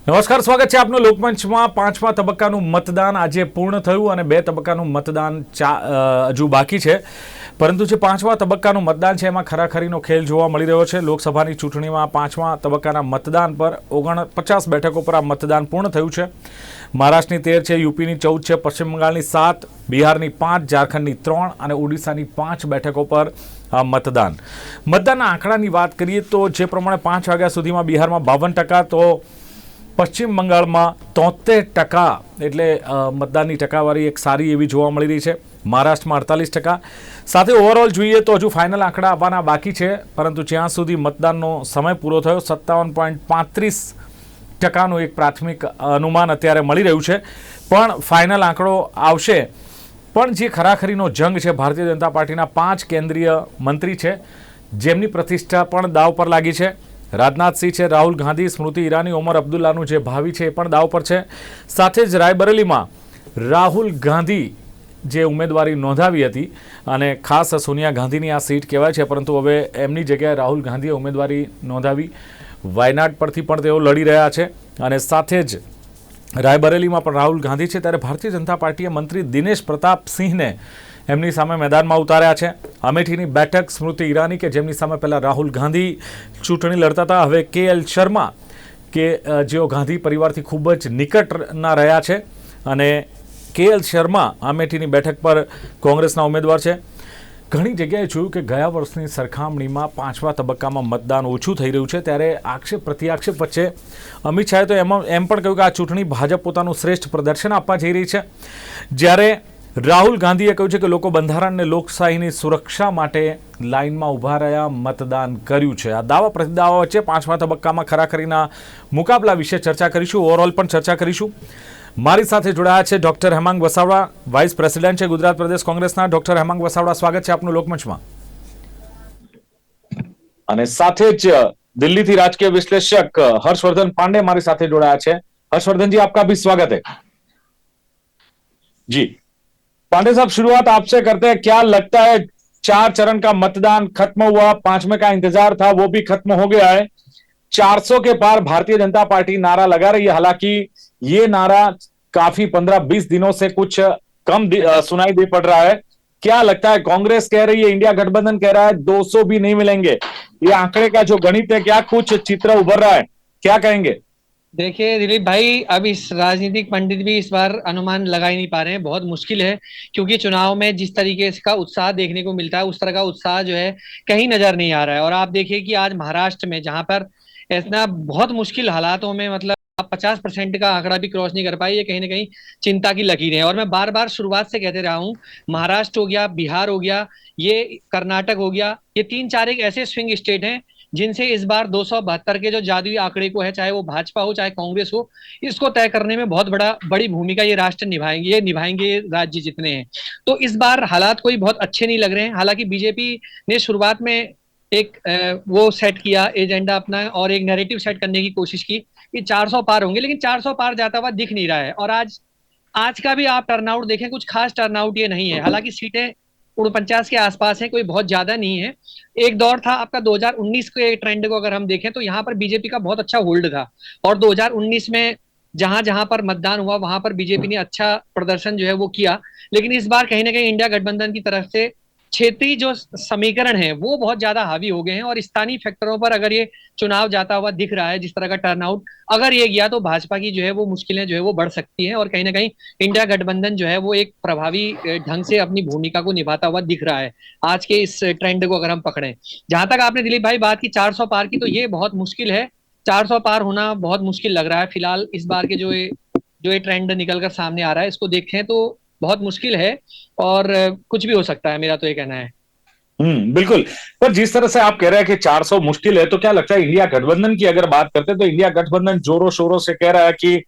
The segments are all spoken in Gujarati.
નમસ્કાર, સ્વાગત છે આપનું લોકમંચમાં। પાંચમા તબક્કાનું મતદાન આજે પૂર્ણ થયું અને બે તબક્કાનું મતદાન હજુ બાકી છે, પરંતુ જે પાંચમા તબક્કાનું મતદાન છે એમાં ખરાખરીનો ખેલ જોવા મળી રહ્યો છે। લોકસભાની ચૂંટણીમાં પાંચમા તબક્કાના મતદાન પર 49 બેઠકો પર આ મતદાન પૂર્ણ થયું છે। મહારાષ્ટ્રની 13 છે, યુપીની 14 છે, પશ્ચિમ બંગાળની 7, બિહારની 5, ઝારખંડની 3 અને ઓડિશાની 5 બેઠકો પર મતદાનના આંકડાની વાત કરીએ તો જે પ્રમાણે 5 વાગ્યા સુધીમાં બિહારમાં 52%, તો પશ્ચિમ બંગાળમાં 73%, એટલે મતદાનની ટકાવારી એક સારી એવી જોવા મળી રહી છે। મહારાષ્ટ્રમાં 48%। સાથે ઓવરઓલ જોઈએ તો હજુ ફાઇનલ આંકડા આવવાના બાકી છે, પરંતુ જ્યાં સુધી મતદાનનો સમય પૂરો થયો 57.35%નું એક પ્રાથમિક અનુમાન અત્યારે મળી રહ્યું છે, પણ ફાઇનલ આંકડો આવશે। પણ જે ખરાખરીનો જંગ છે, ભારતીય જનતા પાર્ટીના 5 કેન્દ્રીય મંત્રી છે જેમની પ્રતિષ્ઠા પણ દાવ પર લાગી છે। રાજનાથસિંહ છે, રાહુલ ગાંધી, સ્મૃતિ ઈરાની, ઓમર અબ્દુલ્લાનું જે ભાવિ છે એ પણ દાવ પર છે। સાથે જ રાયબરેલીમાં રાહુલ ગાંધી જે ઉમેદવારી નોંધાવી હતી, અને ખાસ સોનિયા ગાંધીની આ સીટ કહેવાય છે, પરંતુ હવે એમની જગ્યાએ રાહુલ ગાંધીએ ઉમેદવારી નોંધાવી। વાયનાડ પરથી પણ તેઓ લડી રહ્યા છે, અને સાથે જ રાયબરેલીમાં પણ રાહુલ ગાંધી છે। ત્યારે ભારતીય જનતા પાર્ટીએ મંત્રી દિનેશ પ્રતાપસિંહને એમની સામે મેદાનમાં ઉતાર્યા છે। અમેઠીની બેઠક સ્મૃતિ ઈરાની કે જેમની સામે પહેલાં રાહુલ ગાંધી ચૂંટણી લડતા હતા, હવે KL શર્મા કે જેઓ ગાંધી પરિવારથી ખૂબ જ નિકટના રહ્યા છે, અને KL શર્મા અમેઠીની બેઠક પર કોંગ્રેસના ઉમેદવાર છે। ઘણી જગ્યાએ જોયું કે ગયા વર્ષની સરખામણીમાં પાંચમા તબક્કામાં મતદાન ઓછું થઈ રહ્યું છે, ત્યારે આક્ષેપ પ્રત્યાક્ષેપ વચ્ચે અમિત શાહે તો એમ પણ કહ્યું કે આ ચૂંટણી ભાજપ પોતાનું શ્રેષ્ઠ પ્રદર્શન આપવા જઈ રહી છે, જ્યારે રાહુલ ગાંધીએ કહ્યું છે કે લોકો બંધારણ અને લોકશાહીની સુરક્ષા માટે લાઇનમાં ઊભા રહ્યા, મતદાન કર્યું છે। આ દાવા પ્રતિદાવા વચ્ચે પાંચમા તબક્કામાં ખરાખરીના મુકાબલા વિશે ચર્ચા કરીશું, ઓવરઓલ પણ ચર્ચા કરીશું। મારી સાથે જોડાયા છે doctor Hemang Vasavada, vice president છે ગુજરાત પ્રદેશ કોંગ્રેસના। ડોક્ટર હેમાંગ વસાવડા, સ્વાગત છે આપનું લોકમંચમાં। અને સાથે જ દિલ્હીથી રાજકીય વિશ્લેષક हर्षवर्धन पांडे મારી સાથે જોડાયા છે। हर्षवर्धन जी, आपका भी स्वागत है। जी पांडे साहब, शुरुआत आपसे करते हैं। क्या लगता है, 4 चरण का मतदान खत्म हुआ, 5वें का इंतजार था, वो भी खत्म हो गया है। 400 के पार भारतीय जनता पार्टी नारा लगा रही है, हालांकि ये नारा काफी 15-20 दिनों से कुछ कम सुनाई दे पड़ रहा है। क्या लगता है, कांग्रेस कह रही है, इंडिया गठबंधन कह रहा है 200 भी नहीं मिलेंगे, ये आंकड़े का जो गणित है, क्या कुछ चित्र उभर रहा है, क्या कहेंगे? देखिए दिलीप भाई, अब इस राजनीतिक पंडित भी इस बार अनुमान लगा ही नहीं पा रहे हैं। बहुत मुश्किल है, क्योंकि चुनाव में जिस तरीके का उत्साह देखने को मिलता है उस तरह का उत्साह जो है कहीं नजर नहीं आ रहा है। और आप देखिए कि आज महाराष्ट्र में, जहां पर इतना बहुत मुश्किल हालातों में, मतलब आप 50% का आंकड़ा भी क्रॉस नहीं कर पाए, ये कहीं ना कहीं चिंता की लकीर है। और मैं बार बार शुरुआत से कहते रहा हूं, महाराष्ट्र हो गया, बिहार हो गया, ये कर्नाटक हो गया, ये 3-4 एक ऐसे स्विंग स्टेट हैं जिनसे इस बार 272 के जो जादुई आंकड़े को है, चाहे वो भाजपा हो चाहे कांग्रेस हो, इसको तय करने में बहुत बड़ी भूमिका ये राष्ट्र निभाएंगे ये राज्य जितने हैं। तो इस बार हालात कोई बहुत अच्छे नहीं लग रहे हैं। हालांकि बीजेपी ने शुरुआत में एक वो सेट किया एजेंडा अपना, और एक नैरेटिव सेट करने की कोशिश की कि 400 पार होंगे, लेकिन 400 पार जाता हुआ दिख नहीं रहा है। और आज आज का भी आप टर्नआउट देखें, कुछ खास टर्नआउट ये नहीं है। हालांकि सीटें 49 के आसपास है, कोई बहुत ज्यादा नहीं है। एक दौर था आपका 2019 के ट्रेंड को अगर हम देखें तो यहाँ पर बीजेपी का बहुत अच्छा होल्ड था, और 2019 में जहां जहां पर मतदान हुआ वहां पर बीजेपी ने अच्छा प्रदर्शन जो है वो किया। लेकिन इस बार कहीं ना कहीं इंडिया गठबंधन की तरफ से क्षेत्रीय जो समीकरण है वो बहुत ज्यादा हावी हो गए हैं, और स्थानीय फैक्टरों पर अगर ये चुनाव जाता हुआ दिख रहा है, जिस तरह का टर्नआउट अगर ये गया, तो भाजपा की जो है वो मुश्किलें जो है वो बढ़ सकती हैं, और कहीं ना कहीं इंडिया गठबंधन जो है वो एक प्रभावी ढंग से अपनी भूमिका को निभाता हुआ दिख रहा है आज के इस ट्रेंड को अगर हम पकड़ें। जहां तक आपने दिलीप भाई बात की 400 पार की, तो ये बहुत मुश्किल है। 400 पार होना बहुत मुश्किल लग रहा है फिलहाल। इस बार के जो ये ट्रेंड निकल कर सामने आ रहा है, इसको देखें तो बहुत मुश्किल है, और कुछ भी हो सकता है, मेरा तो ये कहना है। बिल्कुल। पर जिस तरह से आप कह रहे हैं कि 400 मुश्किल है, तो क्या लगता है, इंडिया गठबंधन की अगर बात करते हैं तो इंडिया गठबंधन जोरों शोरों से कह रहा है कि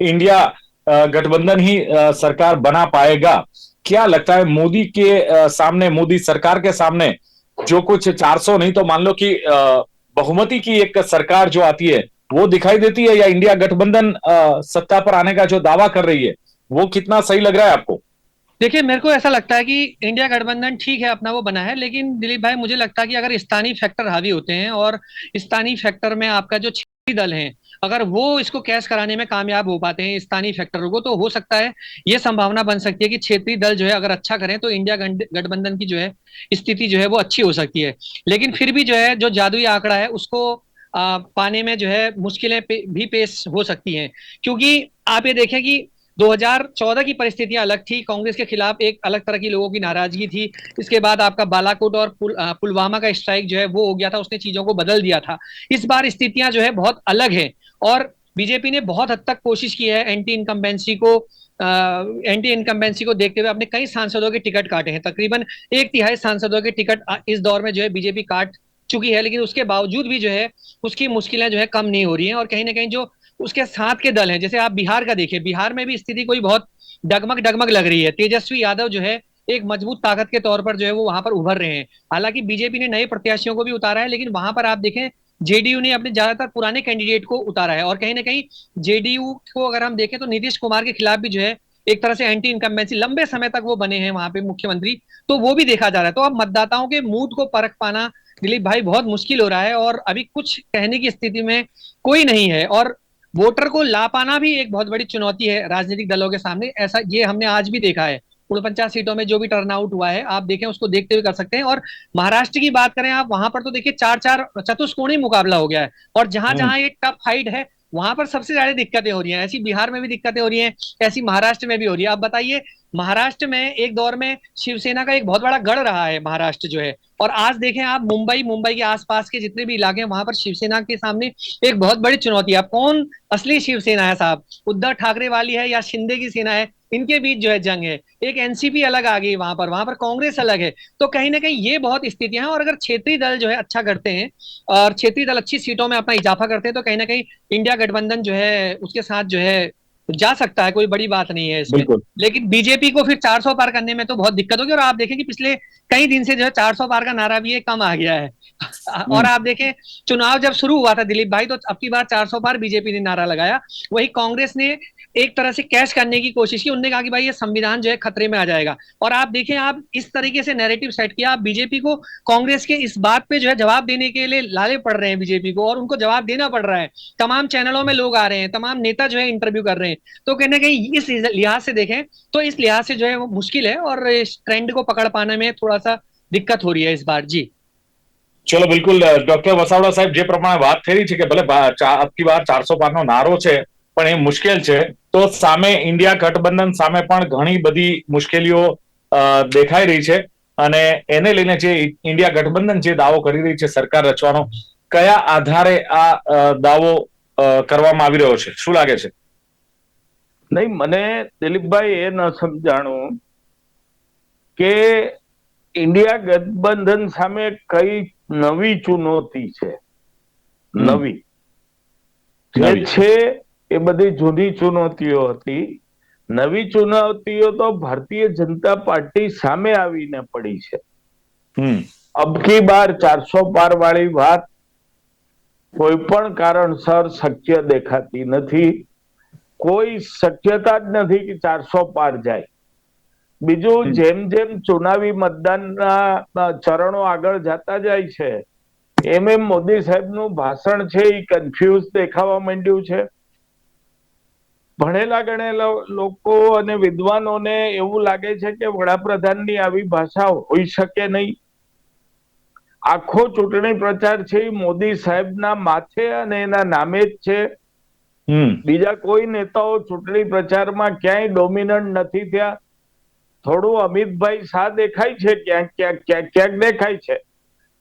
इंडिया गठबंधन ही सरकार बना पाएगा। क्या लगता है, मोदी के सामने, मोदी सरकार के सामने जो कुछ 400 नहीं तो मान लो कि बहुमती की एक सरकार जो आती है वो दिखाई देती है, या इंडिया गठबंधन सत्ता पर आने का जो दावा कर रही है वो कितना सही लग रहा है आपको? देखिए, मेरे को ऐसा लगता है कि इंडिया गठबंधन ठीक है, अपना वो बना है, लेकिन दिलीप भाई मुझे लगता है कि अगर स्थानीय फैक्टर हावी होते हैं, और स्थानीय फैक्टर में आपका जो दल हैं, अगर वो इसको कैश कराने में कामयाब हो पाते हैं स्थानीय फैक्टरों को, तो हो सकता है ये संभावना बन सकती है कि क्षेत्रीय दल जो है अगर अच्छा करें तो इंडिया गठबंधन की जो है स्थिति जो है वो अच्छी हो सकती है। लेकिन फिर भी जो है जो जादुई आंकड़ा है उसको पाने में जो है मुश्किलें भी पेश हो सकती हैं, क्योंकि आप ये देखें कि 2014 की परिस्थितियां अलग थी, कांग्रेस के खिलाफ एक अलग तरह की लोगों की नाराजगी थी। इसके बाद आपका बालाकोट और पुलवामा का स्ट्राइक जो है वो हो गया था, उसने चीजों को बदल दिया था। इस बार स्थितियां जो है बहुत अलग है, और बीजेपी ने बहुत हद तक कोशिश की है एंटी इनकम्बेंसी को देखते हुए अपने कई सांसदों के टिकट काटे हैं। तकरीबन एक तिहाई सांसदों के टिकट इस दौर में जो है बीजेपी काट चुकी है, लेकिन उसके बावजूद भी जो है उसकी मुश्किलें जो है कम नहीं हो रही हैं। और कहीं ना कहीं जो उसके साथ के दल हैं, जैसे आप बिहार का देखिए, बिहार में भी स्थिति कोई बहुत डगमग डगमग लग रही है। तेजस्वी यादव जो है एक मजबूत ताकत के तौर पर जो है वो वहां पर उभर रहे हैं। हालांकि बीजेपी ने नए प्रत्याशियों को भी उतारा है, लेकिन वहां पर आप देखें जेडीयू ने अपने ज्यादातर पुराने कैंडिडेट को उतारा है। और कहीं ना कहीं जेडीयू को अगर हम देखें तो नीतीश कुमार के खिलाफ भी जो है एक तरह से एंटी इनकम्बेंसी, लंबे समय तक वो बने हैं वहां पे मुख्यमंत्री, तो वो भी देखा जा रहा है। तो अब मतदाताओं के मूड को परख पाना दिलीप भाई बहुत मुश्किल हो रहा है, और अभी कुछ कहने की स्थिति में कोई नहीं है। और वोटर को ला पाना भी एक बहुत बड़ी चुनौती है राजनीतिक दलों के सामने। ऐसा ये हमने आज भी देखा है, 49 सीटों में जो भी टर्नआउट हुआ है आप देखें, उसको देखते हुए कर सकते हैं। और महाराष्ट्र की बात करें आप, वहां पर तो देखिए चार चार चतुष्कोणीय मुकाबला हो गया है, और जहां हम्म। जहां ये टफ फाइट है वहां पर सबसे ज्यादा दिक्कतें हो रही हैं। ऐसी बिहार में भी दिक्कतें हो रही हैं, ऐसी महाराष्ट्र में भी हो रही है। आप बताइए, महाराष्ट्र में एक दौर में शिवसेना का एक बहुत बड़ा गढ़ रहा है महाराष्ट्र जो है, और आज देखें आप मुंबई मुंबई के आसपास के जितने भी इलाके हैं वहां पर शिवसेना के सामने एक बहुत बड़ी चुनौती है। अब कौन असली शिवसेना है साहब, उद्धव ठाकरे वाली है या शिंदे की सेना है, इनके बीच जो है जंग है। एक एनसीपी अलग आ गई वहां पर कांग्रेस अलग है। तो कहीं ना कहीं ये बहुत स्थितियां हैं, और अगर क्षेत्रीय दल जो है अच्छा करते हैं और क्षेत्रीय दल अच्छी सीटों में अपना इजाफा करते हैं तो कहीं ना कहीं इंडिया गठबंधन जो है उसके साथ जो है जा सकता है, कोई बड़ी बात नहीं है इसमें। बिल्कुल। लेकिन बीजेपी को फिर 400 पार करने में तो बहुत दिक्कत होगी। और आप देखें कि पिछले कई दिन से जो है 400 पार का नारा भी ये कम आ गया है। और आप देखें चुनाव जब शुरू हुआ था दिलीप भाई, तो अब की बार 400 पार बीजेपी ने नारा लगाया, वही कांग्रेस ने एक तरह से कैश करने की कोशिश की। उन्होंने कहा कि भाई ये संविधान जो है खतरे में आ जाएगा। और आप देखें, आप इस तरीके से नैरेटिव सेट किया, आप बीजेपी को कांग्रेस के इस बात पे जो है जवाब देने के लिए लाले पड़ रहे हैं बीजेपी को, और उनको जवाब देना पड़ रहा है। तमाम चैनलों में लोग आ रहे हैं, तमाम नेता जो है इंटरव्यू कर रहे हैं। तो कहीं ना कहीं इस लिहाज से देखें तो इस लिहाज से जो है वो मुश्किल है, और इस ट्रेंड को पकड़ पाने में थोड़ा सा दिक्कत हो रही है इस बार जी। ચલો બિલકુલ ડોક્ટર વસાવડા સાહેબ જે પ્રમાણે વાત થઈ રહી છે કે ભલે અબકી બાર 400 પારનો નારો છે પણ એ મુશ્કેલ છે, તો સામે ઇન્ડિયા ગઠબંધન સામે પણ ઘણી બધી મુશ્કેલીઓ દેખાઈ રહી છે, અને એને લઈને જે ઇન્ડિયા ગઠબંધન જે દાવો કરી રહી છે સરકાર રચવાનો, કયા આધારે આ દાવો કરવામાં આવી રહ્યો છે, શું લાગે છે? નહીં, મને દિલીપભાઈ એ ન સમજાણું કે ઇન્ડિયા ગઠબંધન સામે કઈ નવી ચુનૌતી છે. નવી જે છે એ બધી જૂની ચુનૌતીઓ હતી. નવી ચુનૌતીઓ તો ભારતીય જનતા પાર્ટી સામે આવીને પડી છે. અબકી બાર 400 પાર વાળી વાત કોઈ પણ કારણસર શક્ય દેખાતી નથી. કોઈ શક્યતા જ નથી કે 400 પાર જાય. બીજું, જેમ જેમ ચુનાવી મતદાનના ચરણો આગળ જતા જાય છે એમ એમ મોદી સાહેબનું ભાષણ છે એ કન્ફ્યુઝ દેખાવા માંડ્યું છે. ભણેલા ગણેલા લોકો અને વિદ્વાનોને એવું લાગે છે કે વડાપ્રધાનની આવી ભાષા હોઈ શકે નહીં. આખો ચૂંટણી પ્રચાર છે એ મોદી સાહેબના માથે અને એના નામે જ છે. બીજા કોઈ નેતાઓ ચૂંટણી પ્રચારમાં ક્યાંય ડોમિનન્ટ નથી થયા. થોડું અમિતભાઈ શાહ દેખાય છે, ક્યાંક દેખાય છે.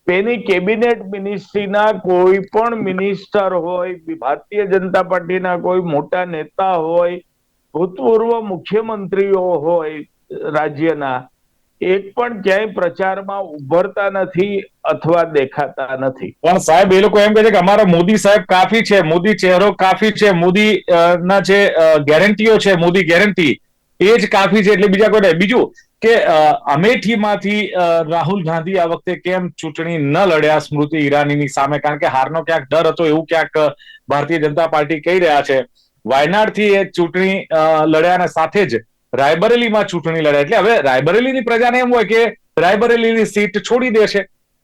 તેની કેબિનેટ મિનિસ્ટ્રીના કોઈ પણ મિનિસ્ટર હોય, ભારતીય જનતા પાર્ટીના કોઈ મોટા નેતા હોય, ભૂતપૂર્વ મુખ્યમંત્રીઓ હોય રાજ્યના, એક પણ ક્યાંય પ્રચારમાં ઉભરતા નથી અથવા દેખાતા નથી. પણ સાહેબ એ લોકો એમ કહે છે કે અમારો મોદી સાહેબ કાફી છે, મોદી ચહેરો કાફી છે, મોદી ના જે ગેરંટીઓ છે, મોદી ગેરંટી એ જ કાફી છે, એટલે બીજા કોઈ નહીં. બીજું કે અમેઠીમાંથી રાહુલ ગાંધી આ વખતે કેમ ચૂંટણી ન લડ્યા સ્મૃતિ ઈરાનીની સામે? કારણ કે હારનો ક્યાંક ડર હતો એવું ક્યાંક ભારતીય જનતા પાર્ટી કહી રહ્યા છે. વાયનાડથી એ ચૂંટણી લડ્યા અને સાથે જ રાયબરેલીમાં ચૂંટણી લડ્યા. એટલે હવે રાયબરેલીની પ્રજાને એમ હોય કે રાયબરેલીની સીટ છોડી દેશે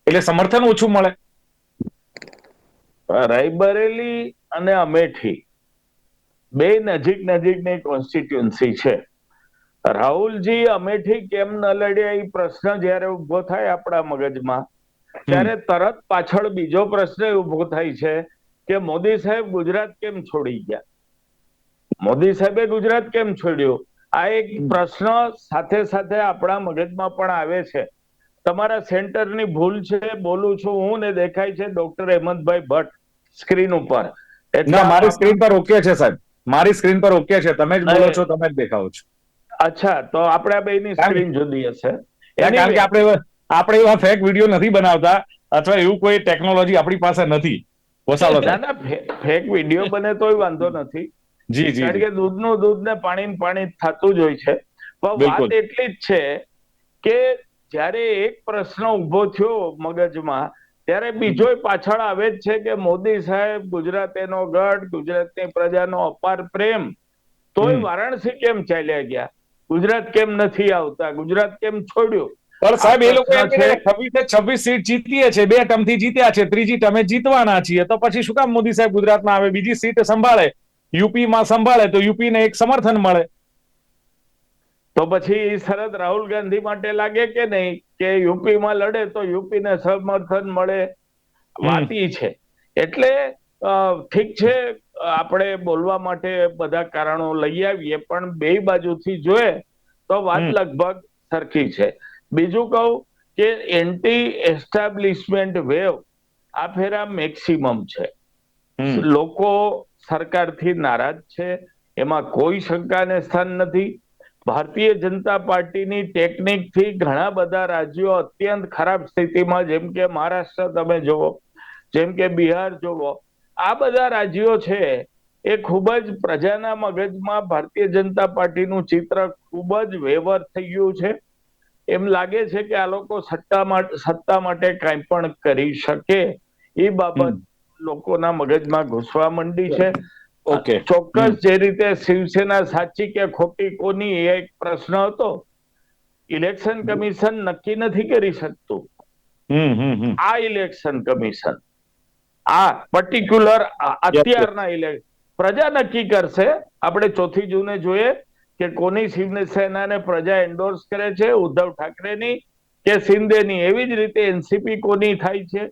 એટલે સમર્થન ઓછું મળે. રાયબરેલી અને અમેઠી બે નજીકની કોન્સ્ટિટ્યુન્સી છે. રાહુલજી અમેઠી કેમ ન લડ્યા એ પ્રશ્ન જયારે ઉભો થાય આપણા મગજમાં, ત્યારે તરત પાછળ બીજો પ્રશ્ન ઉભો થાય છે કે મોદી સાહેબ ગુજરાત કેમ છોડી ગયા, મોદી સાહેબે ગુજરાત કેમ છોડ્યું? આ એક પ્રશ્ન સાથે સાથે આપણા મગજમાં પણ આવે છે. તમારા સેન્ટરની ભૂલ છે, બોલું છું હું ને દેખાય છે ડોક્ટર હેમંતભાઈ ભટ્ટ સ્ક્રીન ઉપર. ના, મારી સ્ક્રીન પર ઓકે છે સાહેબ, મારી સ્ક્રીન પર ઓકે છે, તમે જ બોલો છો, તમે જ દેખાવો છો. અચ્છા, તો આપણા બેની સ્ક્રીન જુદી હશે. કારણ કે આપણે એવા ફેક વિડીયો નથી બનાવતા અથવા એવું કોઈ ટેકનોલોજી આપણી પાસે નથી. ના, ફેક વિડીયો બને તોય વાંધો નથી. જી જી, કારણ કે દૂધનું દૂધ ને પાણી થતું જ હોય છે. પણ વાત એટલી જ છે કે જ્યારે એક પ્રશ્ન ઉભો થયો મગજમાં, ત્યારે બીજો પાછળ આવે જ છે કે મોદી સાહેબ ગુજરાત એનો ગઢ, ગુજરાતની પ્રજાનો અપાર પ્રેમ, તોય વારાણસી કેમ ચાલ્યા ગયા, ગુજરાત કેમ નથી આવતા, ગુજરાત કેમ છોડ્યું? પણ સાહેબ એ લોકો 26 સીટ જીતીએ છે, 2 ટર્મથી જીત્યા છે, 3જી ટર્મે જીતવાના છીએ, તો પછી શું કામ મોદી સાહેબ ગુજરાતમાં આવે, બીજી સીટ સંભાળે, યુપીમાં સંભાળે તો યુપીને એક સમર્થન મળે. તો પછી શરત રાહુલ ગાંધી માટે લાગે કે નહીં કે યુપીમાં લડે તો યુપીને સમર્થન મળે? વાત ઈ છે. એટલે ઠીક છે, આપણે બોલવા માટે બધા કારણો લઈ આવીએ, પણ બે બાજુથી જોઈએ તો વાત લગભગ સરખી છે. બીજું કહું કે એન્ટી એસ્ટાબ્લિશમેન્ટ વેવ આ ફેરા મેક્સિમમ છે. લોકો સરકારથી નારાજ છે, એમાં કોઈ શંકાને સ્થાન નથી. ભારતીય જનતા પાર્ટીની ટેકનિકથી ઘણા બધા રાજ્યો અત્યંત ખરાબ સ્થિતિમાં, જેમ કે મહારાષ્ટ્ર તમે જુઓ, જેમ કે બિહાર જુઓ, આ બધા રાજ્યો છે એ ખૂબ જ પ્રજાના મગજમાં ભારતીય જનતા પાર્ટીનું ચિત્ર ખૂબ જ વેવર થઈ ગયું છે. એમ લાગે છે કે આ લોકો સત્તા માટે કાંઈ પણ કરી શકે, એ બાબત લોકોના મગજમાં ઘૂસવા માંડી છે. ચોક્કસ જે રીતે શિવસેના સાચી કે ખોટી કોની એ એક પ્રશ્ન હતો, ઇલેક્શન કમિશન નક્કી નથી કરી શકતું. આ ઇલેક્શન કમિશન, આ પર્ટિક્યુલર અત્યારના ઇલેક્શન પ્રજા નક્કી કરશે. આપણે 4 જૂને જોઈએ કે કોની શિવસેનાને પ્રજા એન્ડોર્સ કરે છે, ઉદ્ધવ ઠાકરેની કે શિંદેની. એવી જ રીતે એનસીપી કોની થાય છે.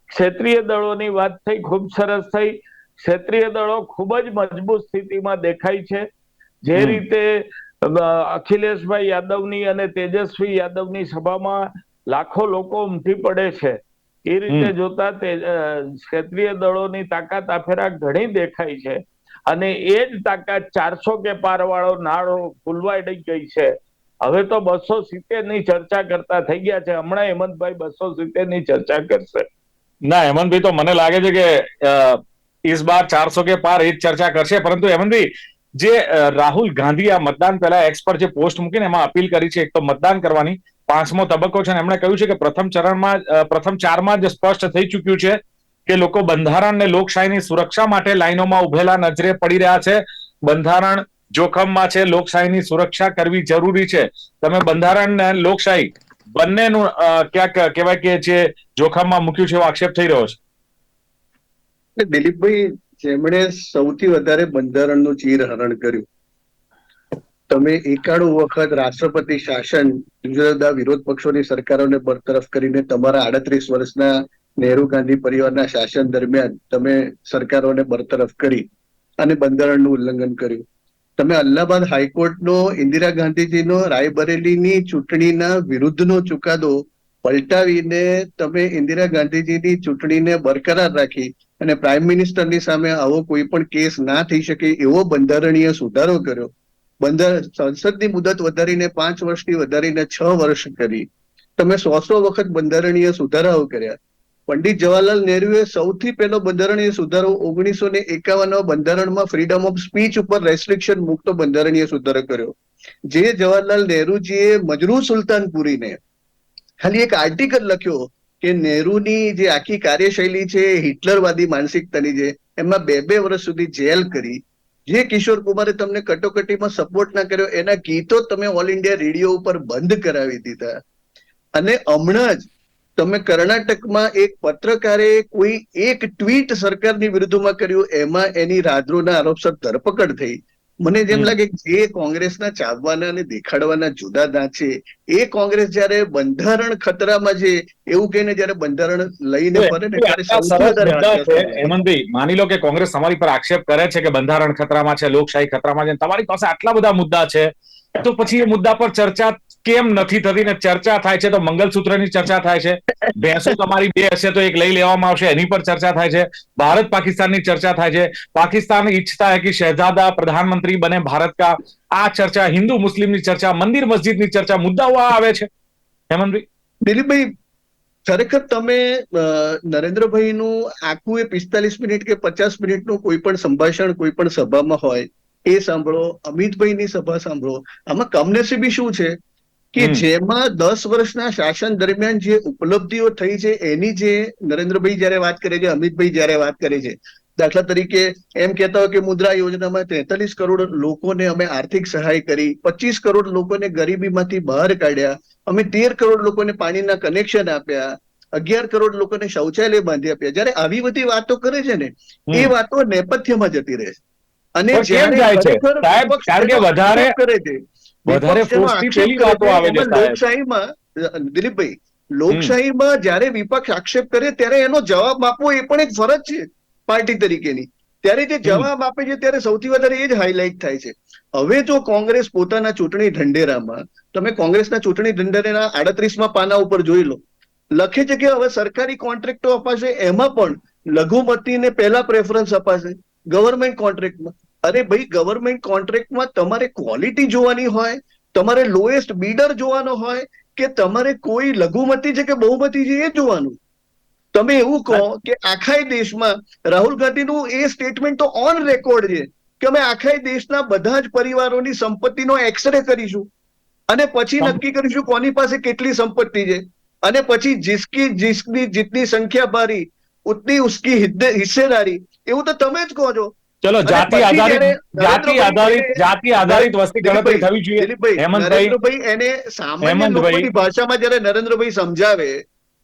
ક્ષેત્રીય દળોની વાત થઈ, ખૂબ સરસ થઈ. ક્ષેત્રીય દળો ખૂબ જ મજબૂત સ્થિતિમાં દેખાય છે. જે રીતે અખિલેશભાઈ યાદવની અને તેજસ્વી યાદવની સભામાં લાખો લોકો ઉમટી પડે છે, એ રીતે જોતા ક્ષેત્રીય દળોની તાકાત આ ફેરા ઘણી દેખાય છે. અને એ જ તાકાત 400 કે પાર વાળો નાળો ફૂલવાઈ ગઈ છે. હવે તો 270 ની ચર્ચા કરતા થઈ ગયા છે. હમણાં હેમંતભાઈ 270 ની ચર્ચા કરશે. ના, હેમંતભાઈ તો મને લાગે છે કે इस बार 400 के पार એ જ ચર્ચા કરશે. પરંતુ હેમંતભાઈ, જે રાહુલ ગાંધી આ મતદાન પહેલા એક્સ પર જે પોસ્ટ મૂકીને એમાં અપીલ કરી છે, એક તો મતદાન કરવાની, 5મો તબક્કો છે, એમણે કહ્યું છે કે પ્રથમ 4માં જ સ્પષ્ટ થઈ ચુક્યું છે કે લોકો બંધારણ ને લોકશાહીની સુરક્ષા માટે લાઈનોમાં ઉભેલા નજરે પડી રહ્યા છે. બંધારણ જોખમમાં છે, લોકશાહીની સુરક્ષા કરવી જરૂરી છે. તમે બંધારણ ને લોકશાહી બંનેનું ક્યાંક કહેવાય કે જે જોખમમાં મૂક્યું છે એવો આક્ષેપ થઈ રહ્યો છે. દિલીપભાઈ, જેમણે સૌથી વધારે બંધારણનું ચીરહરણ કર્યું, તમે 91 વખત રાષ્ટ્રપતિ શાસન, જુદા જુદા વિરોધ પક્ષોની સરકારોને બરતરફ કરીને તમારા 38 વર્ષના નહેરુ ગાંધી પરિવારના શાસન દરમિયાન તમે સરકારોને બરતરફ કરી અને બંધારણનું ઉલ્લંઘન કર્યું. તમે અલ્હાબાદ હાઈકોર્ટનો ઇન્દિરા ગાંધીજીનો રાયબરેલીની ચૂંટણીના વિરુદ્ધનો ચુકાદો પલટાવીને તમે ઇન્દિરા ગાંધીજીની ચૂંટણીને બરકરાર રાખી અને પ્રાઇમ મિનિસ્ટરની સામે આવો કોઈ પણ કેસ ના થઈ શકે એવો બંધારણીય સુધારો કર્યો. સંસદની મુદત વધારીને 5 વર્ષથી વધારીને 6 વર્ષ કરી. તમે 100 વખત બંધારણીય સુધારાઓ કર્યા. પંડિત જવાહરલાલ નહેરુએ સૌથી પહેલો બંધારણીય સુધારો 1951 બંધારણમાં ફ્રીડમ ઓફ સ્પીચ ઉપર રેસ્ટ્રિક્શન મુક્ત બંધારણીય સુધારો કર્યો. જે જવાહરલાલ નહેરુજીએ મજરૂ સુલતાનપુરીને ખાલી એક આર્ટિકલ લખ્યો કે નહેરુની જે આખી કાર્યશૈલી છે હિટલરવાદી માનસિકતાની છે, એમાં 2 વર્ષ સુધી જેલ કરી. જે કિશોર કુમારે તમને કટોકટીમાં સપોર્ટ ના કર્યો, એના ગીતો તમે ઓલ ઇન્ડિયા રેડિયો ઉપર બંધ કરાવી દીધા. અને હમણાં જ તમે કર્ણાટકમાં એક પત્રકારે કોઈ એક ટ્વીટ સરકારની વિરુદ્ધમાં કર્યું, એમાં એની રાજદ્રોહના આરોપસર ધરપકડ થઈ. મને જેમ લાગે કે જે કોંગ્રેસના ચાવવાના અને દેખાડવાના જુદા દાંત છે, એ કોંગ્રેસ જયારે બંધારણ ખતરામાં છે એવું કહીને જયારે બંધારણ લઈને ફરે ને ત્યારે આટલા સૌથી સરસ વધારે મુદ્દા હાસ્યાસ્પદ છે લાગે. હેમંતભાઈ, માની લો કે કોંગ્રેસ તમારી પર આક્ષેપ કરે છે કે બંધારણ ખતરામાં છે, લોકશાહી ખતરામાં છે, તમારી પાસે આટલા બધા મુદ્દા છે, તો પછી એ મુદ્દા પર ચર્ચા કેમ નથી થતી? ને ચર્ચા થાય છે તો મંગલસૂત્રની ચર્ચા થાય છે, ભેંસો તમારી બે હશે તો એક લઈ લેવામાં આવશે એની પર ચર્ચા થાય છે, ભારત પાकिस्तान चर्चा થાય છે, पाकिस्तान इच्छता है कि शहजादा प्रधानमंत्री बने भारत का, આ ચર્ચા, હિન્દુ મુસ્લિમની ચર્ચા, મંદિર મસ્જિદની ચર્ચા, મુદ્દાઓ આવે છે હેમંતભાઈ. દિલીપભાઈ, ખરેખર તમે નરેન્દ્રભાઈનું આખું એ 45 મિનિટ કે 50 મિનિટનું કોઈ પણ સંભાષણ કોઈ પણ સભામાં હોય એ સાંભળો, અમિતભાઈની સભા સાંભળો. આમાં કમનસીબી શું છે કે જેમાં 10 વર્ષના શાસન દરમિયાન જે ઉપલબ્ધિઓ થઈ છે એની જે નરેન્દ્રભાઈ જયારે વાત કરે છે, અમિતભાઈ જયારે વાત કરે છે, દાખલા તરીકે એમ કહેતા હોય કે મુદ્રા યોજનામાં 43 કરોડ લોકોને અમે આર્થિક સહાય કરી, 25 કરોડ લોકોને ગરીબીમાંથી બહાર કાઢ્યા, અમે 13 કરોડ લોકોને પાણીના કનેક્શન આપ્યા, 11 કરોડ લોકોને શૌચાલય બાંધી આપ્યા. જયારે આવી બધી વાતો કરે છે ને, એ વાતો નેપથ્યમાં જતી રહે છે. અને કેમ જાય છે સાહેબ? કારણ કે વધારે કરે છે, વધારે ફોર્સથી પેલી વાતો આવે છે સાહેબ. લોકશાહીમાં દિલીપભાઈ, લોકશાહીમાં જયારે વિપક્ષ આક્ષેપ કરે ત્યારે એનો જવાબ આપવો એ પણ એક ફરજ છે પાર્ટી તરીકેની. ત્યારે જે જવાબ આપે છે ત્યારે સૌથી વધારે એ જ હાઇલાઇટ થાય છે. હવે જો કોંગ્રેસ પોતાના ચૂંટણી ઢંઢેરામાં, તમે કોંગ્રેસના ચૂંટણી ઢંઢેરાના 38મા પાના ઉપર જોઈ લો, લખે છે કે હવે સરકારી કોન્ટ્રાક્ટો અપાશે, એમાં પણ લઘુમતીને પહેલા પ્રેફરન્સ અપાશે ગવર્મેન્ટ કોન્ટ્રાક્ટમાં. અરે ભાઈ, ગવર્મેન્ટ કોન્ટ્રાક્ટમાં તમારે ક્વોલિટી જોવાની હોય, તમારે લોએસ્ટ બીડર જોવાનો હોય, કે તમારે કોઈ લઘુમતી છે કે બહુમતી છે એ જોવાનું. તમે એવું કહો કે આખા દેશમાં, રાહુલ ગાંધીનું એ સ્ટેટમેન્ટ તો ઓન રેકોર્ડ છે કે અમે આખા દેશના બધા જ પરિવારોની સંપત્તિનો એક્સરે કરીશું અને પછી નક્કી કરીશું કોની પાસે કેટલી સંપત્તિ છે, અને પછી जिसकी जितनी संख्या भारी उतनी उसकी हिस्सेदारी, એવું તો તમે જ કહો છો. ચલો, જાતિ આધારિત વસ્તી ગણતરી થવી જોઈએ. નરેન્દ્રભાઈ એને સામાન્ય લોકોની ભાષામાં જયારે નરેન્દ્રભાઈ સમજાવે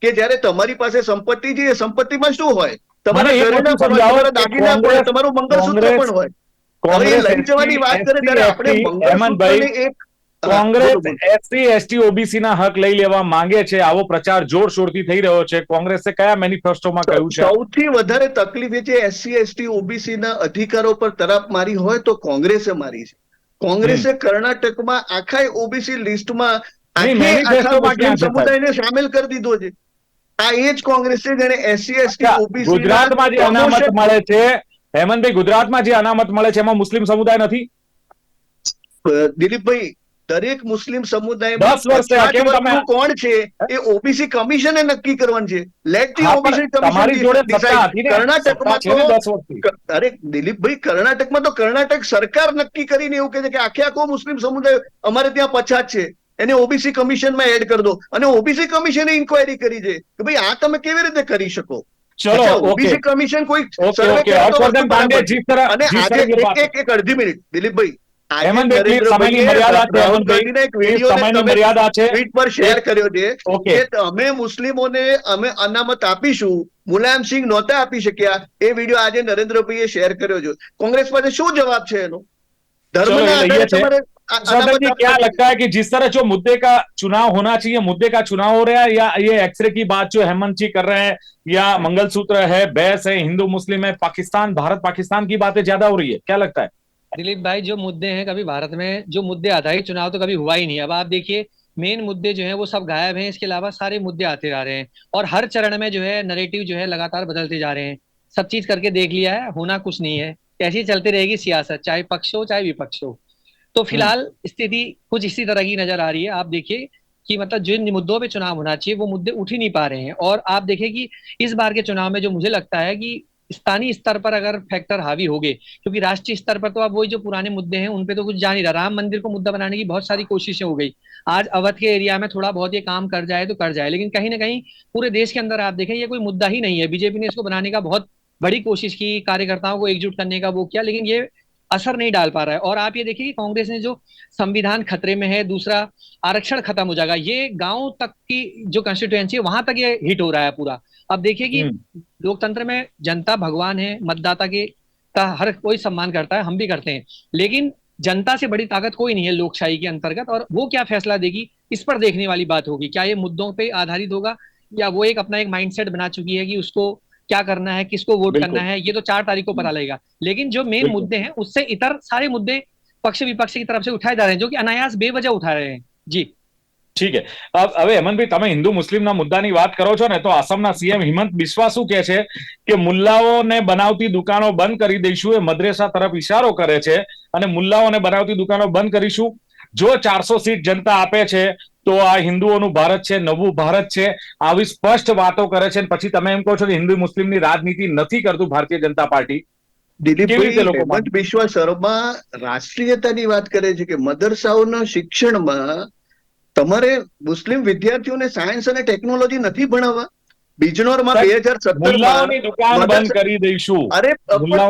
કે જયારે તમારી પાસે સંપત્તિ છે, એ સંપત્તિમાં શું હોય, તમારા ઘરેણા પણ હોય, તમારા દાગીના પણ હોય, તમારું મંગળસૂત્ર પણ હોય. હવે લઈ જવાની વાત કરે ત્યારે આપણે મંગળસૂત્રને એક કોંગ્રેસ એસસી એસટી ઓબીસી ના હક લઈ લેવા માંગે છે, આવો પ્રચાર જોરશોરથી થઈ રહ્યો છે. કોંગ્રેસે કયા મેનિફેસ્ટોમાં કહ્યું છે? સૌથી વધારે તકલીફ એ છે એસસી એસટી ઓબીસી ના અધિકારો પર તરફ મારી હોય તો કોંગ્રેસે મારી છે. કોંગ્રેસે કર્ણાટકમાં આખા ઓબીસી લિસ્ટમાં આખા મુસ્લિમ સમુદાયને સામેલ કરી દીધો છે. આ એ જ કોંગ્રેસ છે જેને એસસી એસટી ઓબીસી ગુજરાતમાં જે અનામત મળે છે, હેમંતભાઈ, ગુજરાતમાં જે અનામત મળે છે એમાં મુસ્લિમ સમુદાય નથી. દિલીપભાઈ, દરેક મુસ્લિમ સમુદાયમાં કોણ છે એ ઓબીસી કમિશને નક્કી કરવાનું છે. Let the OBC commission. કર્ણાટકમાં તો, અરે દિલીપભાઈ, કર્ણાટકમાં તો કર્ણાટક સરકાર નક્કી કરીને એવું કહે છે કે આખો મુસ્લિમ સમુદાય અમારે ત્યાં પછાત છે, એને ઓબીસી કમિશનમાં એડ કરી દો. અને ઓબીસી કમિશને ઇન્ક્વાયરી કરી છે કે ભાઈ આ તમે કેવી રીતે કરી શકો. ચલો, ઓબીસી કમિશન કોઈ સર્વે કરતો અને આજે એક અડધી મિનિટ દિલીપભાઈ, શેર કર્યો છે કે અમે મુસ્લિમોને અમે અનામત આપીશું, મુલાયમસિંહ નહોતા આપી શક્યા. એ વિડીયો આજે નરેન્દ્રભાઈએ શેર કર્યો છે. કોંગ્રેસ પાસે શું જવાબ છે એનો? धर्मના આધારે તમારે क्या लगता है कि जिस तरह जो मुद्दे का चुनाव होना चाहिए, मुद्दे का चुनाव हो रहा है, या ये एक्सरे की बात जो हेमंत जी कर रहे हैं, या मंगलसूत्र है, बैस है, हिंदू मुस्लिम है, पाकिस्तान भारत पाकिस्तान की बातें ज्यादा हो रही है? क्या लगता है दिलीप भाई? जो मुद्दे हैं, कभी भारत में जो मुद्दे आधारित चुनाव तो कभी हुआ ही नहीं। अब आप देखिए, मेन मुद्दे जो हैं वो सब गायब हैं, इसके अलावा सारे मुद्दे आते जा रहे हैं और हर चरण में जो है नैरेटिव जो है लगातार बदलते जा रहे हैं। सब चीज करके देख लिया है, होना कुछ नहीं है, ऐसी चलती रहेगी सियासत, चाहे पक्ष हो चाहे विपक्ष हो। तो फिलहाल स्थिति कुछ इसी तरह की नजर आ रही है। आप देखिए कि मतलब जिन मुद्दों पे चुनाव होना चाहिए वो मुद्दे उठ ही नहीं पा रहे हैं। और आप देखिए कि इस बार के चुनाव में जो मुझे लगता है कि स्थानीय स्तर पर अगर फैक्टर हावी हो गए, क्योंकि राष्ट्रीय स्तर पर तो अब वही जो पुराने मुद्दे हैं उन पे तो कुछ जा नहीं रहा। राम मंदिर को मुद्दा बनाने की बहुत सारी कोशिशें हो गई, आज अवध के एरिया में थोड़ा बहुत ये काम कर जाए तो कर जाए, लेकिन कहीं ना कहीं पूरे देश के अंदर आप देखें ये कोई मुद्दा ही नहीं है। बीजेपी ने इसको बनाने का बहुत बड़ी कोशिश की, कार्यकर्ताओं को एकजुट करने का वो किया, लेकिन ये असर नहीं डाल पा रहा है। और आप ये देखिए कि कांग्रेस ने जो संविधान खतरे में है, दूसरा आरक्षण खत्म हो जाएगा, ये गांव तक की जो कंस्टिट्यूएंसी है वहां तक ये हिट हो रहा है पूरा। अब देखिए कि लोकतंत्र में जनता भगवान है, मतदाता के का हर कोई सम्मान करता है, हम भी करते हैं, लेकिन जनता से बड़ी ताकत कोई नहीं है लोकशाही के अंतर्गत। और वो क्या फैसला देगी इस पर देखने वाली बात होगी, क्या ये मुद्दों पे आधारित होगा या वो एक अपना एक माइंडसेट बना चुकी है कि उसको क्या करना है, किसको वोट करना है, ये तो 4 तारीख को पता लगेगा। लेकिन जो मेन मुद्दे हैं उससे इतर सारे मुद्दे पक्ष विपक्ष की तरफ से उठाए जा रहे हैं, जो कि अनायास बेवजह उठा रहे हैं। जी ઠીક છે। હવે હેમંતભાઈ, તમે હિન્દુ મુસ્લિમના મુદ્દાની વાત કરો છો ને, તો આસામના સીએમ હિમંત બિસ્વા શું કહે છે કે મુલ્લાઓને બનાવતી દુકાનો બંધ કરી દઈશું, એ મદ્રેસા તરફ ઇશારો કરે છે, અને મુલ્લાઓને બનાવતી દુકાનો બંધ કરીશું। જો 400 સીટ જનતા આપે છે તો આ હિન્દુઓનું ભારત છે, નવું ભારત છે, આવી સ્પષ્ટ વાતો કરે છે। પછી તમે એમ કહો છો કે હિન્દુ મુસ્લિમની રાજનીતિ નથી કરતું ભારતીય જનતા પાર્ટી। દિલીપભાઈ, હેમંત બિસ્વા શર્મા રાષ્ટ્રીયતાની વાત કરે છે કે મદરસાઓના શિક્ષણમાં તમારે મુસ્લિમ વિદ્યાર્થીઓને સાયન્સ અને ટેકનોલોજી નથી ભણાવવા? બિજનોરમાં 2017 દુકાન બંધ કરી દઈશું। અરે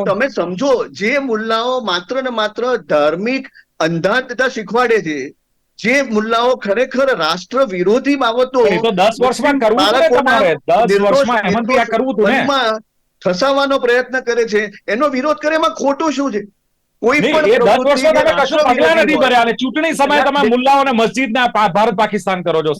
તમે સમજો, જે મુલ્લાઓ માત્ર ને માત્ર ધાર્મિક અંધાધતા શીખવાડે છે, જે મુલ્લાઓ ખરેખર રાષ્ટ્ર વિરોધી બાબતો 10 વર્ષમાં કરવું પડે તમારે, 10 વર્ષમાં હેમંતભાઈ આ કરવું હતું ને, ફસાવવાનો પ્રયત્ન કરે છે, એનો વિરોધ કરે, એમાં ખોટું શું છે? કોઈ પણ 10 વર્ષમાં તમે કશું પગલા નથી ભર્યા, અને ચૂંટણી સમયે તમે મુલ્લાઓને મસ્જિદને ભારત પાકિસ્તાન કરો છો।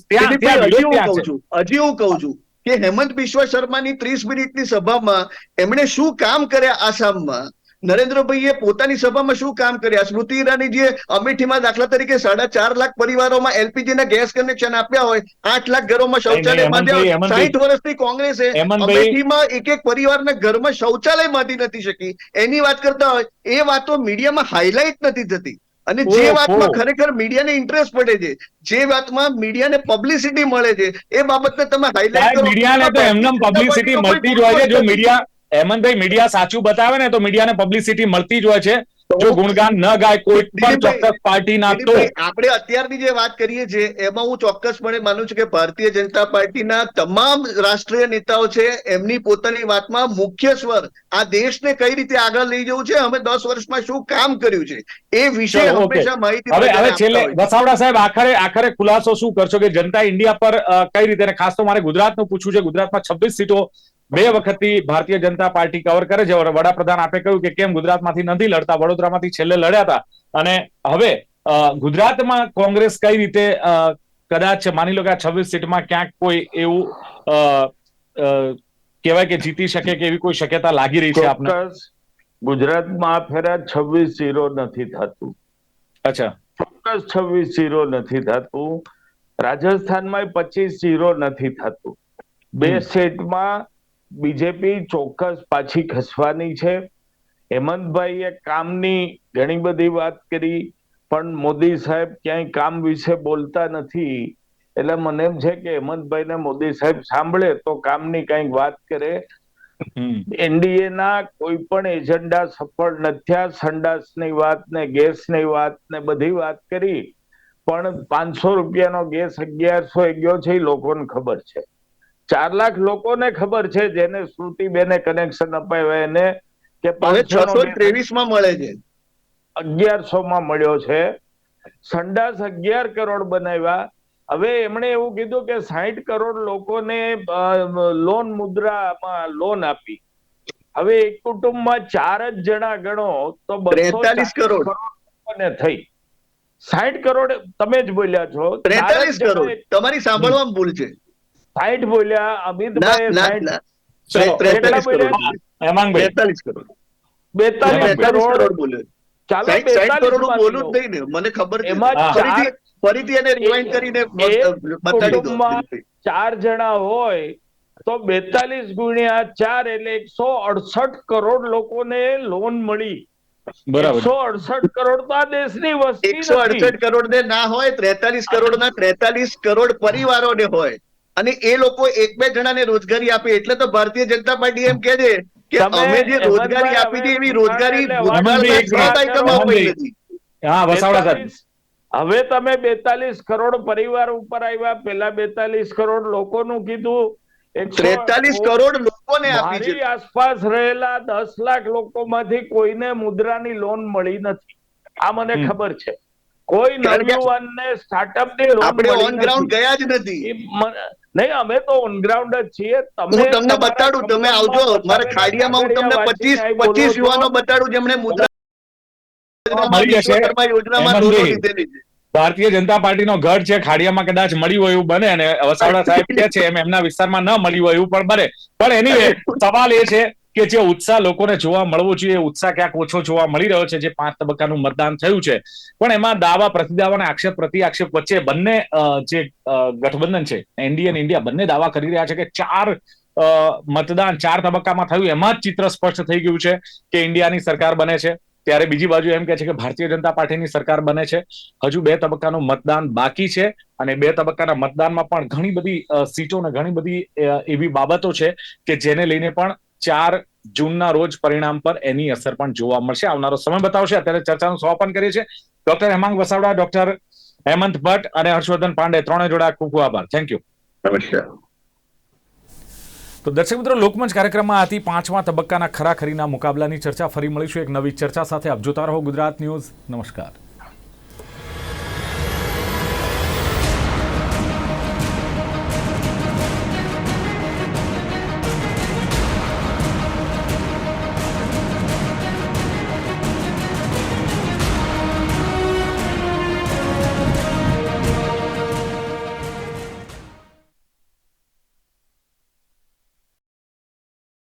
હજી હું કહું છું કે હેમંત બિસ્વા શર્માની 30 મિનિટની સભામાં એમણે શું કામ કર્યા આસામમાં, નરેન્દ્રભાઈએ પોતાની સભામાં શું કામ કર્યા, સ્મૃતિ ઈરાનીજીએ અમેઠીમાં દાખલા તરીકે 4.5 લાખ પરિવારોમાં એલપીજી ના ગેસ કનેક્શન આપ્યા હોય, 8 લાખ ઘરોમાં શૌચાલય બાંધ્યા હોય। 60 વર્ષથી કોંગ્રેસે અમેઠીમાં એક પરિવારના ઘરમાં શૌચાલય બાંધી નથી શકી, એની વાત કરતા હોય, એ વાતો મીડિયામાં હાઇલાઇટ નથી થતી। અને જે વાતમાં ખરેખર મીડિયાને ઇન્ટરેસ્ટ પડે છે, જે વાતમાં મીડિયાને પબ્લિસિટી મળે છે, એ બાબતને તમે હાઇલાઇટ કરો। મીડિયાને તો એમને પબ્લિસિટી મળતી જ હોય છે। જો મીડિયા, હેમંતભાઈ, મીડિયા સાચું બતાવે ને તો મીડિયાને પબ્લિસિટી મળતી જ હોય છે। જો ગુણગાન ન ગાય કોઈ પણ ચોક્કસ પાર્ટીના, તો આપણે અત્યારની જે વાત કરીએ છીએ એમાં હું ચોક્કસપણે માનું છું કે ભારતીય જનતા પાર્ટીના તમામ રાષ્ટ્રીય નેતાઓ છે, એમની પોતાની વાતમાં મુખ્ય સ્વર આ દેશને કઈ રીતે આગળ લઈ જવું છે, અમે 10 વર્ષમાં શું કામ કર્યું છે, એ વિશે હંમેશા માહિતી। હવે છેલ્લે વસાવડા સાહેબ, આખરે ખુલાસો શું કરશો કે જનતા ઇન્ડિયા પર કઈ રીતે, ખાસ તો મારે ગુજરાતનું પૂછવું છે, ગુજરાતમાં 26 સીટો 2 વખતથી ભારતીય જનતા પાર્ટી કવર કરે છે। વડાપ્રધાન આપે કહ્યું કે કેમ ગુજરાતમાંથી નથી લડતા, વડોદરામાંથી છેલ્લે લડ્યા હતા, અને હવે ગુજરાતમાં કોંગ્રેસ કઈ રીતે કદાચ માની લો કે આ 26 સીટમાં ક્યાંક કોઈ એવું કહેવાય કે જીતી શકે કે એવી કોઈ શક્યતા લાગી રહી છે આપને? ગુજરાતમાં આ ફેરા 26-0 નથી થતું। અચ્છા, ચોક્કસ 26-0 નથી થતું। રાજસ્થાનમાં 25-0 નથી થતું। 2 સ્ટેટમાં બીજેપી ચોક્કસ પાછી ખસવાની છે। હેમંતભાઈએ કામની ઘણી બધી વાત કરી, પણ મોદી સાહેબ ક્યાંય કામ વિશે બોલતા નથી, એટલે મને એમ છે કે હેમંતભાઈને મોદી સાહેબ સાંભળે તો કામની કંઈક વાત કરે। એનડીએ ના કોઈ પણ એજન્ડા સફળ નથી થયા। સંડાસની વાત ને ગેસની વાત ને બધી વાત કરી, પણ 500 રૂપિયાનો ગેસ 1100 ગયો છે એ લોકોને ખબર છે। 4 લાખ લોકોને ખબર છે જેને સ્મૃતિબેને કનેક્શન અપાવ્યા એને, કે 623 માં મળે છે, 1100 માં મળ્યો છે। સંડાસ 11 કરોડ બનાવ્યા। હવે એમણે એવું કીધું કે 60 કરોડ લોકોને લોન મુદ્રામાં લોન આપી। હવે એક કુટુંબમાં 4 જ જણા ગણો તો 43 કરોડ લોકોને થઈ। 60 કરોડ તમે જ બોલ્યા છો, 43 કરોડ તમારી સાંભળવામાં ભૂલ છે। 60 બોલ્યા અમિતભાઈ, 43 કરોડ 42 કરોડ બોલ્યો। ચાલો 60 કરોડ બોલું જ નહીં ને, મને ખબર છે, ફરીથી એને રિવાઇન્ડ કરીને બતાડી દો। 4 જણા હોય તો 42 ગુણ્યા 4 એટલે 168 કરોડ લોકોને લોન મળી। 168 કરોડ તો આ દેશની વસ્તી, 168 કરોડ ને ના હોય, 43 કરોડ ના 43 કરોડ પરિવારોને હોય, અને એ લોકો 1-2 જણાને રોજગારી આપે, એટલે તો ભારતીય જનતા પાર્ટી એમ કહે છે કે અમે જે રોજગારી આપી છે એવી રોજગારી હવે તમે 42 કરોડ પરિવાર ઉપર આવ્યા, પેલા 42 કરોડ લોકોનું કીધું, 43 કરોડ કોને આપી છે? મારી આસપાસ રહેલા 10 લાખ લોકોમાંથી કોઈને મુદ્રાની લોન મળી નથી, આ મને ખબર છે. કોઈ કારણ કે નવયુવાનને સ્ટાર્ટઅપની લોન આપણે મળી ઓન ગ્રાઉન્ડ નથી. ગયા જ નથી. નહીં, અમે તો ઓન ગ્રાઉન્ડ જ છીએ. હું તમને બતાડું, તમે આવજો મારા ખાડિયામાં, હું તમને 25 યુવાનો બતાડું જેમણે મુદ્રા મળી જશે. વિશ્વકર્મા યોજનામાં હેમંતભાઈ, લોનો લીધેલી છે. ભારતીય જનતા પાર્ટીનો ગઢ છે, ખાડિયામાં કદાચ મળ્યું હોય એવું બને, અને વસાવડા સાહેબ કે છે એમ એમના વિસ્તારમાં ન મળ્યું હોય એવું પણ બને. પણ એનીવે સવાલ એ છે કે જે ઉત્સાહ લોકોને જોવા મળવો જોઈએ, ઉત્સાહ ક્યાંક ઓછો જોવા મળી રહ્યો છે. જે 5 તબક્કાનું મતદાન થયું છે, પણ એમાં દાવા પ્રતિદાવા અને આક્ષેપ પ્રતિ આક્ષેપ વચ્ચે બંને જે ગઠબંધન છે, એનડીએ અને ઇન્ડિયા, બંને દાવા કરી રહ્યા છે કે 4 મતદાન 4 તબક્કામાં થયું. એમાં જ ચિત્ર સ્પષ્ટ થઈ ગયું છે કે ઇન્ડિયાની સરકાર બને છે. ત્યારે બીજી બાજુ એમ કે છે કે ભારતીય જનતા પાર્ટીની સરકાર બને છે. હજુ 2 તબક્કાનું મતદાન બાકી છે, અને 2 તબક્કાના મતદાનમાં પણ ઘણી બધી સીટો અને ઘણી બધી એવી બાબતો છે કે જેને લઈને પણ 4 જૂનના રોજ પરિણામ પર એની અસર પણ જોવા મળશે. આવનારો સમય બતાવશે. અત્યારે ચર્ચાનું સમાપન કરીએ છીએ. ડોક્ટર હેમાંગ વસાવડા, ડોક્ટર હેમંત ભટ્ટ અને હર્ષવર્ધન પાંડે, ત્રણે જોડા ખૂબ ખૂબ આભાર. Thank you. નમસ્કાર. તો દર્શક મિત્રો, લોકમંચ કાર્યક્રમમાં હતી 5મા તબક્કાના ખરાખરીના મુકાબલાની ચર્ચા. ફરી મળીશું એક નવી ચર્ચા સાથે. આપ જોતા રહો ગુજરાત ન્યૂઝ. નમસ્કાર.